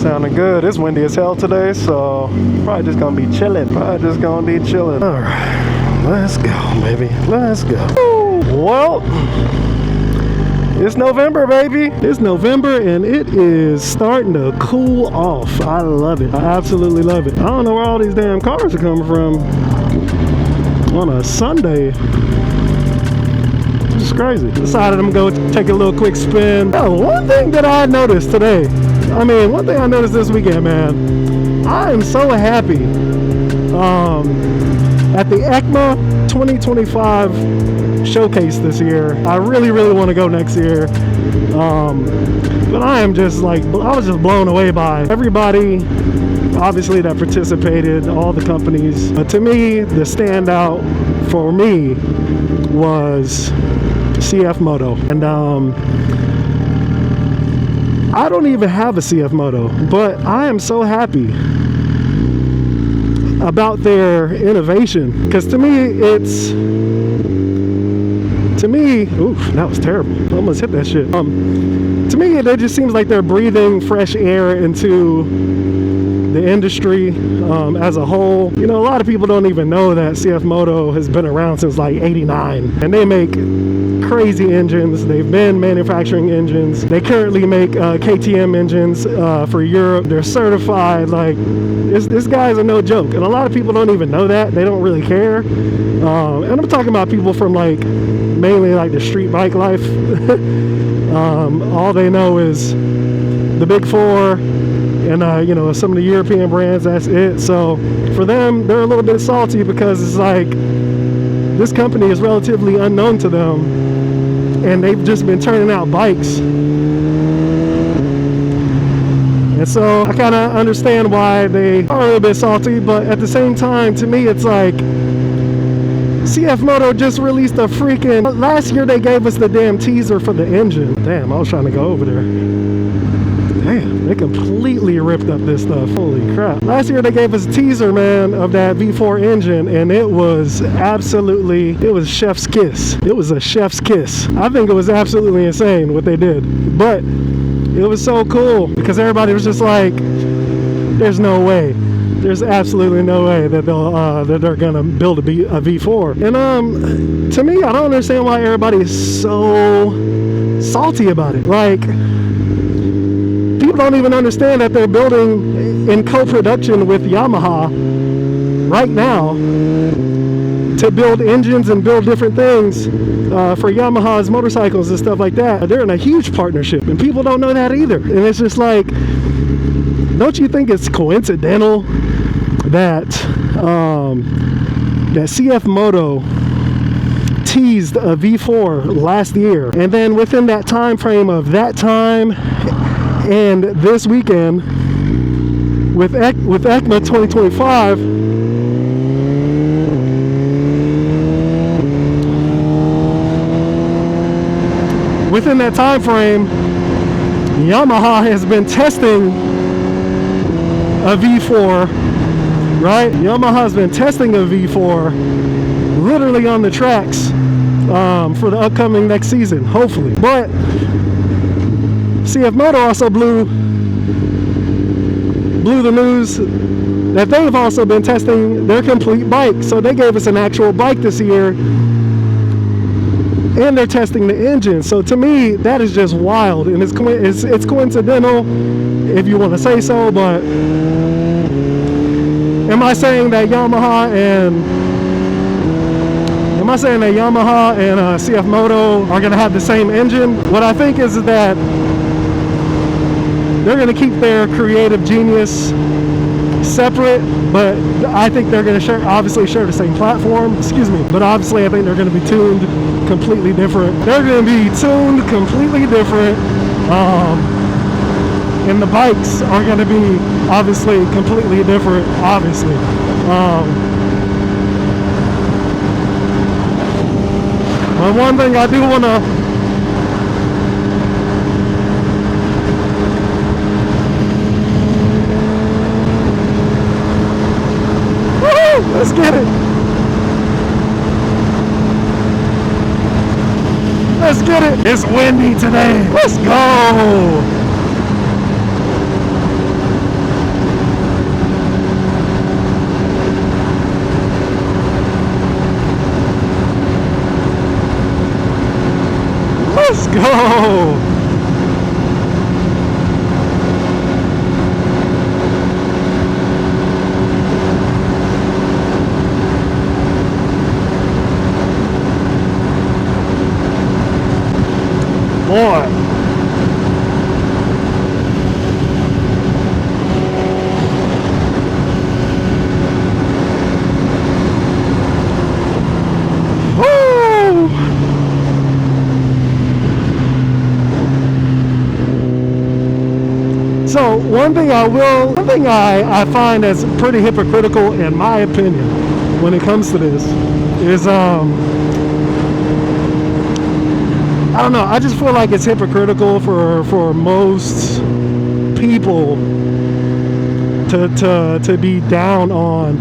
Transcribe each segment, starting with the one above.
Sounding good. It's windy as hell today, so probably just gonna be chilling. All right, let's go, baby. Let's go. Well, it's November, baby. It's November and it is starting to cool off. I love it. I absolutely love it. I don't know where all these damn cars are coming from on a Sunday. It's crazy. Decided I'm gonna go take a little quick spin. Oh, one thing that I noticed today, one thing I noticed this weekend, man, I am so happy at the EICMA 2025 showcase this year. I really want to go next year, but I am just like, I was just blown away by everybody obviously that participated, all the companies. But to me, the standout for me was CFMoto. And I don't even have a CFMoto, but I am so happy about their innovation, because to me, oof, that was terrible. I almost hit that shit. To me, it just seems like they're breathing fresh air into the industry as a whole. You know, a lot of people don't even know that CFMoto has been around since like '89, and they make crazy engines. They've been manufacturing engines. They currently make KTM engines for Europe. They're certified. Like, this guys are no joke, and a lot of people don't even know that. They don't really care. And I'm talking about people from like mainly like the street bike life. All they know is the big four and you know, some of the European brands. That's it. So for them, they're a little bit salty because it's like this company is relatively unknown to them, and they've just been turning out bikes. And so I kind of understand why they are a little bit salty, but at the same time, to me, it's like CFMoto just released a freaking... Last year they gave us the damn teaser for the engine. Damn, I was trying to go over there. Damn, they completely ripped up this stuff. Holy crap. Last year they gave us a teaser, man, of that V4 engine, and it was absolutely... It was chef's kiss. It was a chef's kiss. I think it was absolutely insane what they did. But it was so cool because everybody was just like, there's no way. There's absolutely no way that they're gonna build a V4. And to me, I don't understand why everybody is so salty about it. Like, people don't even understand that they're building in co-production with Yamaha right now to build engines and build different things for Yamaha's motorcycles and stuff like that. They're in a huge partnership, and people don't know that either. And it's just like, don't you think it's coincidental that that CFMoto teased a V4 last year, and then within that time frame of that time and this weekend with EICMA 2025, within that time frame, Yamaha has been testing a V4, right? Yamaha's been testing a V4 literally on the tracks for the upcoming next season, hopefully. But CFMoto also blew the news that they've also been testing their complete bike. So they gave us an actual bike this year, and they're testing the engine. So to me, that is just wild, and it's coincidental if you want to say so. But am I saying that Yamaha and CFMoto are going to have the same engine? What I think is that they're going to keep their creative genius separate, but I think they're going to obviously share the same platform. Excuse me. But obviously I think they're going to be tuned completely different. They're going to be tuned completely different. And the bikes are going to be obviously completely different, obviously. But one thing I do want to... Woo! Let's get it! Let's get it! It's windy today. Let's go! boy. So one thing I find that's pretty hypocritical in my opinion when it comes to this is I don't know, I just feel like it's hypocritical for most people to be down on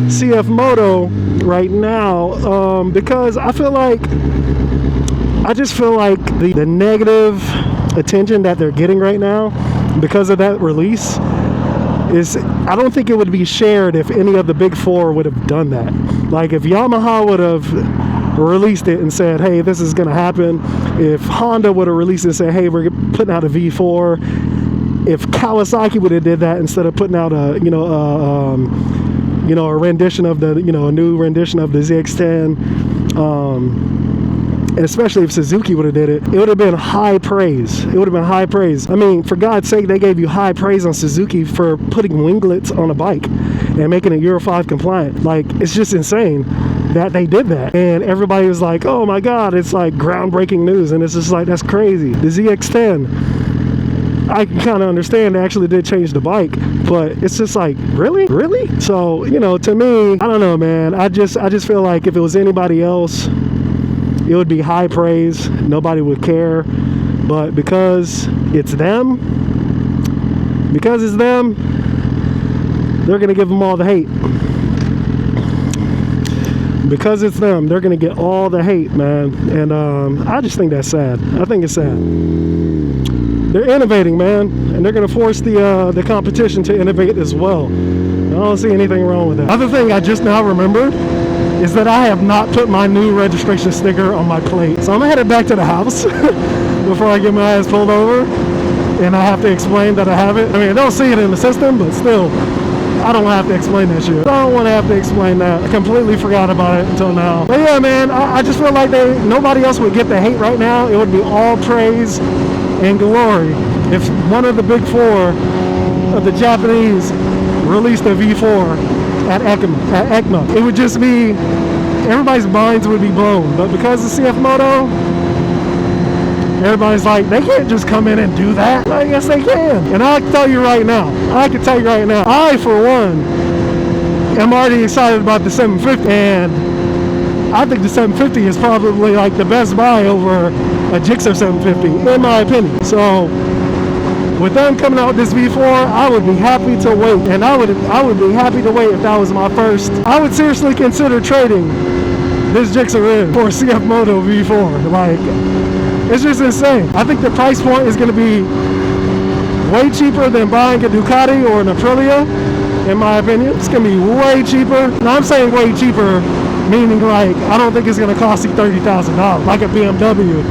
CFMoto right now, because I just feel like the negative attention that they're getting right now because of that release is, I don't think it would be shared if any of the big four would have done that. Like if Yamaha would have released it and said, hey, this is going to happen, if Honda would have released it and said, hey, we're putting out a V4, if Kawasaki would have did that instead of putting out a rendition of the, a new rendition of the ZX-10, and especially if Suzuki would have did it, it would have been high praise. It would have been high praise. I mean, for God's sake, they gave you high praise on Suzuki for putting winglets on a bike and making it Euro 5 compliant. Like, it's just insane that they did that. And everybody was like, oh my God, it's like groundbreaking news. And it's just like, that's crazy. The ZX-10, I can kind of understand they actually did change the bike, but it's just like, really? So, to me, I don't know, man. I just feel like if it was anybody else, it would be high praise. Nobody would care. But because it's them, they're going to give them all the hate. Because it's them, they're going to get all the hate, man. And I just think that's sad. I think it's sad. They're innovating, man. And they're going to force the competition to innovate as well. I don't see anything wrong with that. Other thing I just now remembered is that I have not put my new registration sticker on my plate. So I'm headed back to the house before I get my ass pulled over. And I have to explain that I have it. I mean, I don't see it in the system, but still, I don't have to explain that shit. I don't want to have to explain that. I completely forgot about it until now. But yeah, man, I just feel like nobody else would get the hate right now. It would be all praise and glory if one of the big four of the Japanese released a V4 at Eicma. It would just be, everybody's minds would be blown. But because of CFMoto, everybody's like, they can't just come in and do that. I guess they can. And I can tell you right now, I, for one, am already excited about the 750. And I think the 750 is probably like the best buy over a Gixxer 750, in my opinion. So with them coming out with this V4, I would be happy to wait. And I would be happy to wait if that was my first. I would seriously consider trading this Gixxer in for a CFMoto V4. Like, it's just insane. I think the price point is going to be way cheaper than buying a Ducati or an Aprilia, in my opinion. It's going to be way cheaper. Now, I'm saying way cheaper, meaning like, I don't think it's going to cost you $30,000 like a BMW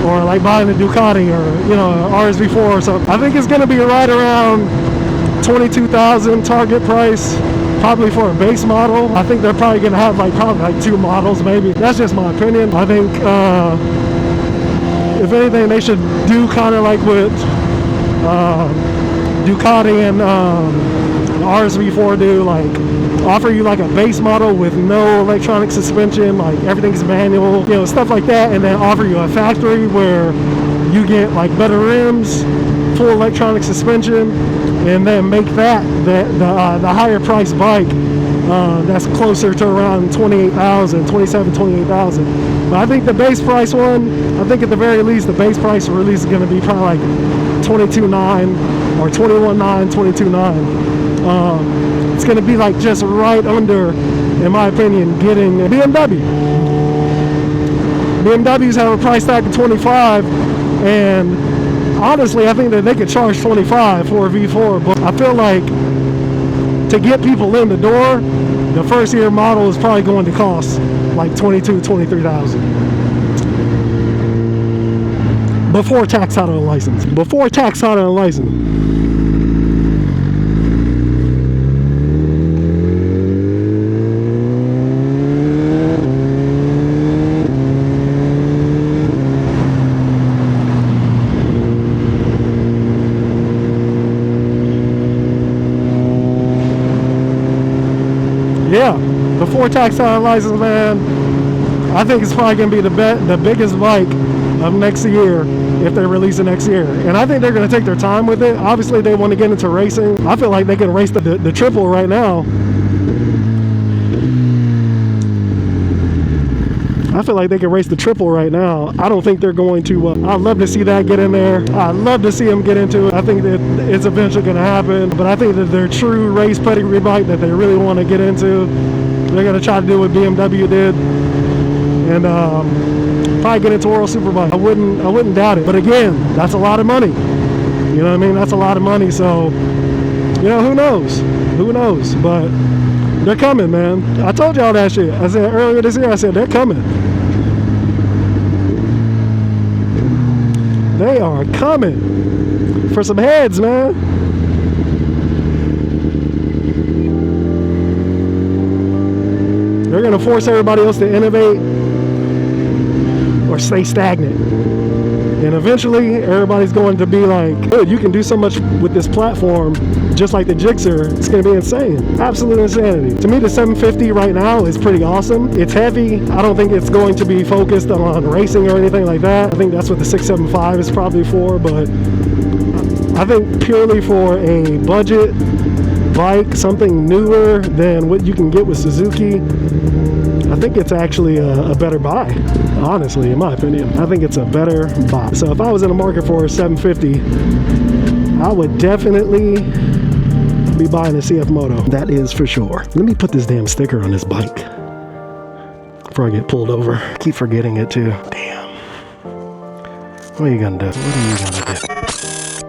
or like buying a Ducati or, RSV4 or something. I think it's going to be right around $22,000 target price. Probably for a base model. I think they're probably going to have probably like two models maybe. That's just my opinion. I think if anything, they should do kind of like what Ducati and RSV4 do, like offer you like a base model with no electronic suspension, like everything's manual, stuff like that, and then offer you a factory where you get like better rims, full electronic suspension, and then make that the higher price bike that's closer to around 28,000, 28,000. But I think the base price one, I think at the very least the base price release is going to be probably like 22.9 or 21.9, 22.9. It's going to be like just right under, in my opinion, getting a BMW. BMWs have a price tag of 25, and honestly, I think that they could charge 25 for a V4, but I feel like to get people in the door, the first year model is probably going to cost like 22, 23,000. Before tax, title, and license. Before tax, title, and license. 4 tactile license, man. I think it's probably going to be the biggest bike of next year if they release it next year. And I think they're going to take their time with it. Obviously, they want to get into racing. I feel like they can race the triple right now. I feel like they can race the triple right now. I don't think they're going to. I'd love to see that get in there. I'd love to see them get into it. I think that it's eventually going to happen. But I think that their true race pedigree bike that they really want to get into, they're going to try to do what BMW did. And probably get into World Superbike. I wouldn't doubt it. But again, that's a lot of money. You know what I mean? That's a lot of money. So, you know, who knows? Who knows? But they're coming, man. I told y'all that shit. I said earlier this year, I said they're coming. They are coming for some heads, man. They're gonna force everybody else to innovate or stay stagnant. And eventually, everybody's going to be like, dude, you can do so much with this platform, just like the Gixxer. It's going to be insane. Absolute insanity. To me, the 750 right now is pretty awesome. It's heavy. I don't think it's going to be focused on racing or anything like that. I think that's what the 675 is probably for, but I think purely for a budget bike, something newer than what you can get with Suzuki, I think it's actually a better buy, honestly, in my opinion. I think it's a better buy. So if I was in the market for a 750, I would definitely be buying a CFMoto. That is for sure. Let me put this damn sticker on this bike before I get pulled over. I keep forgetting it too. Damn. What are you gonna do? What are you gonna do?